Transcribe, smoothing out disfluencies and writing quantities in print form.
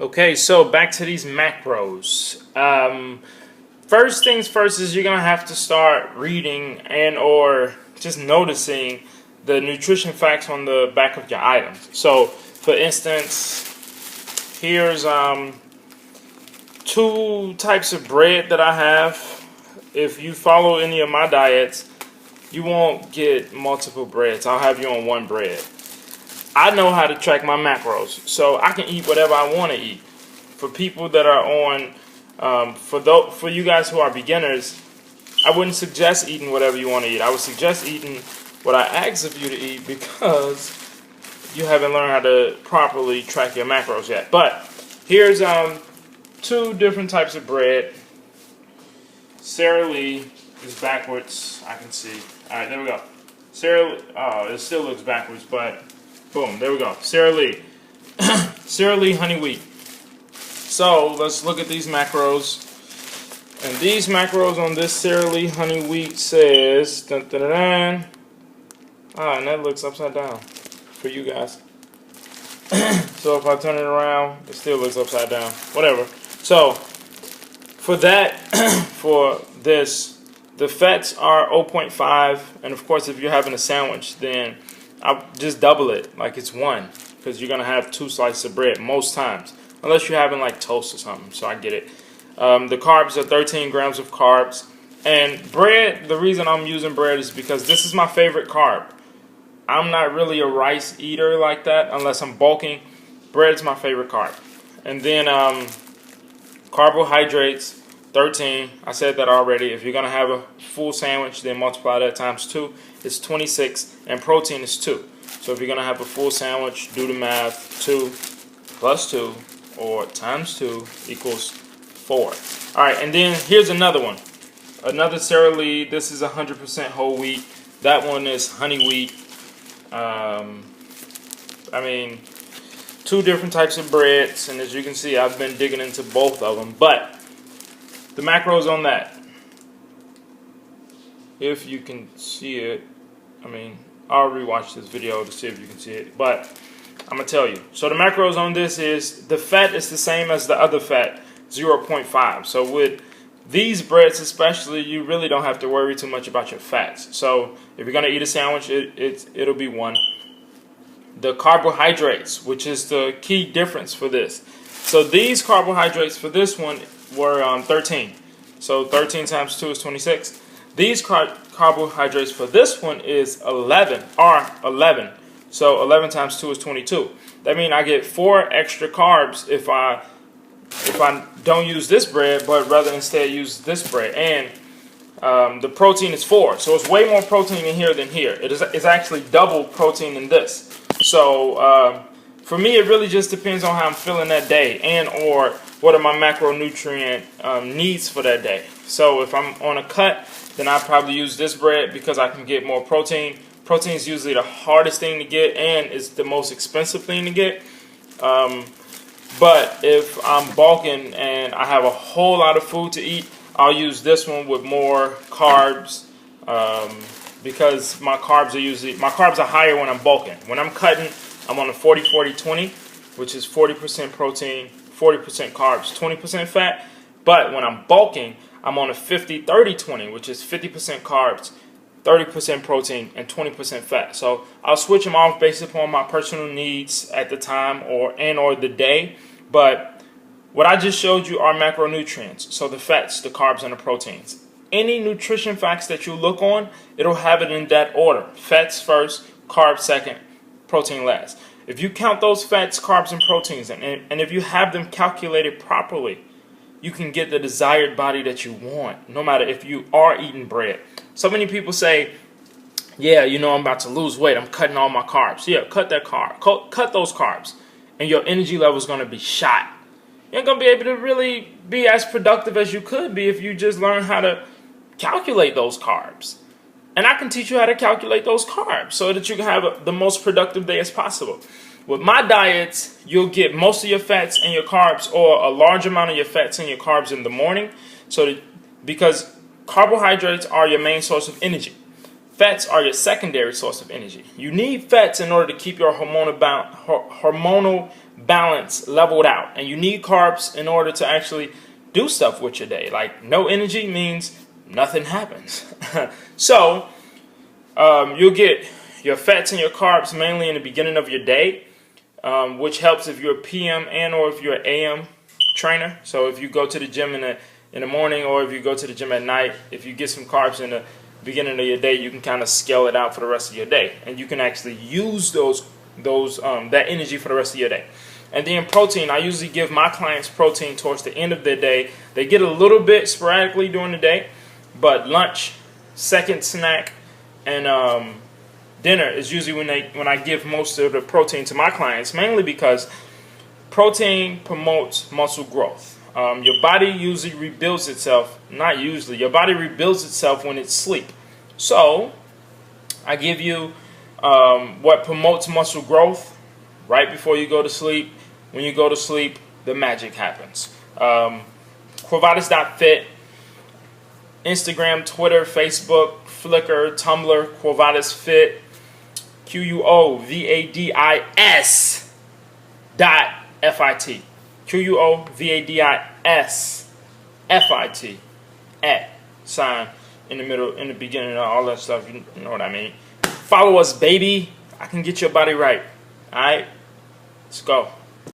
Okay, so back to these macros. First things first is you're gonna have to start reading and or just noticing the nutrition facts on the back of your items. So, for instance, here's two types of bread that I have. If you follow any of my diets, you won't get multiple breads. I'll have you on one bread. I know how to track my macros, so I can eat whatever I want to eat. For people that are on, for you guys who are beginners, I wouldn't suggest eating whatever you want to eat. I would suggest eating what I ask of you to eat because you haven't learned how to properly track your macros yet. But here's two different types of bread. Sara Lee is backwards. I can see. All right, there we go. It still looks backwards, but boom, there we go. Sara Lee. Sara Lee honey wheat. So let's look at these macros. And these macros on this Sara Lee honey wheat says, dun, dun, dun, dun. And that looks upside down for you guys. So if I turn it around, it still looks upside down. Whatever. So for that, for this, the fats are 0.5, and of course if you're having a sandwich, then I'll just double it like it's 1, because you're gonna have 2 slices of bread most times, unless you're having like toast or something. So I get it. The carbs are 13 grams of carbs, and bread. The reason I'm using bread is because this is my favorite carb. I'm not really a rice eater like that unless I'm bulking. Bread's my favorite carb, and then carbohydrates. 13, I said that already. If you're going to have a full sandwich, then multiply that times 2. It's 26, and protein is 2. So if you're going to have a full sandwich, do the math. 2 plus 2 or times 2 equals 4. All right, and then here's another one. Another Sara Lee. This is 100% whole wheat. That one is honey wheat. Two different types of breads, and as you can see, I've been digging into both of them. But the macros on that, if you can see it, I'll rewatch this video to see if you can see it, but I'm going to tell you. So the macros on this is, the fat is the same as the other fat, 0.5. So with these breads especially, you really don't have to worry too much about your fats. So if you're going to eat a sandwich, it'll be 1. The carbohydrates, which is the key difference for this. So these carbohydrates for this one were 13. So 13 times 2 is 26. These carbohydrates for this one is 11. So 11 times 2 is 22. That means I get 4 extra carbs if I don't use this bread, but rather instead use this bread. And the protein is 4. So it's way more protein in here than here. It's actually double protein in this. So for me, it really just depends on how I'm feeling that day and or what are my macronutrient needs for that day. So if I'm on a cut, then I probably use this bread because I can get more protein. Protein is usually the hardest thing to get, and it's the most expensive thing to get. But if I'm bulking and I have a whole lot of food to eat, I'll use this one with more carbs because my carbs are higher when I'm bulking. When I'm cutting, I'm on a 40-40-20, which is 40% protein, 40% carbs, 20% fat. But when I'm bulking, I'm on a 50-30-20, which is 50% carbs, 30% protein, and 20% fat. So I'll switch them off based upon my personal needs at the time or the day. But what I just showed you are macronutrients. So the fats, the carbs, and the proteins. Any nutrition facts that you look on, it'll have it in that order. Fats first, carbs second, protein last. If you count those fats, carbs, and proteins, and if you have them calculated properly, you can get the desired body that you want, no matter if you are eating bread. So many people say, yeah, I'm about to lose weight. I'm cutting all my carbs. Yeah, cut that carb. Cut those carbs. And your energy level is going to be shot. You ain't going to be able to really be as productive as you could be if you just learn how to calculate those carbs. And I can teach you how to calculate those carbs so that you can have the most productive day as possible. With my diets, you'll get most of your fats and your carbs, or a large amount of your fats and your carbs in the morning. Because carbohydrates are your main source of energy. Fats are your secondary source of energy. You need fats in order to keep your hormonal balance leveled out. And you need carbs in order to actually do stuff with your day. Like, no energy means nothing happens. So, you'll get your fats and your carbs mainly in the beginning of your day, which helps if you're a PM and or if you're an AM trainer. So if you go to the gym in the morning, or if you go to the gym at night, if you get some carbs in the beginning of your day, you can kind of scale it out for the rest of your day, and you can actually use that energy for the rest of your day. And then protein, I usually give my clients protein towards the end of their day. They get a little bit sporadically during the day, but lunch, second snack, and dinner is usually when I give most of the protein to my clients, mainly because protein promotes muscle growth. Your body usually rebuilds itself, not usually, your body rebuilds itself when it's asleep. So, I give you what promotes muscle growth right before you go to sleep. When you go to sleep, the magic happens. Quavatis.fit, Instagram, Twitter, Facebook, Flickr, Tumblr, Quavatis Fit, QUOVADIS.FIT. QUOVADIS.FIT at sign in the middle, in the beginning, all that stuff. You know what I mean. Follow us, baby. I can get your body right. All right, let's go.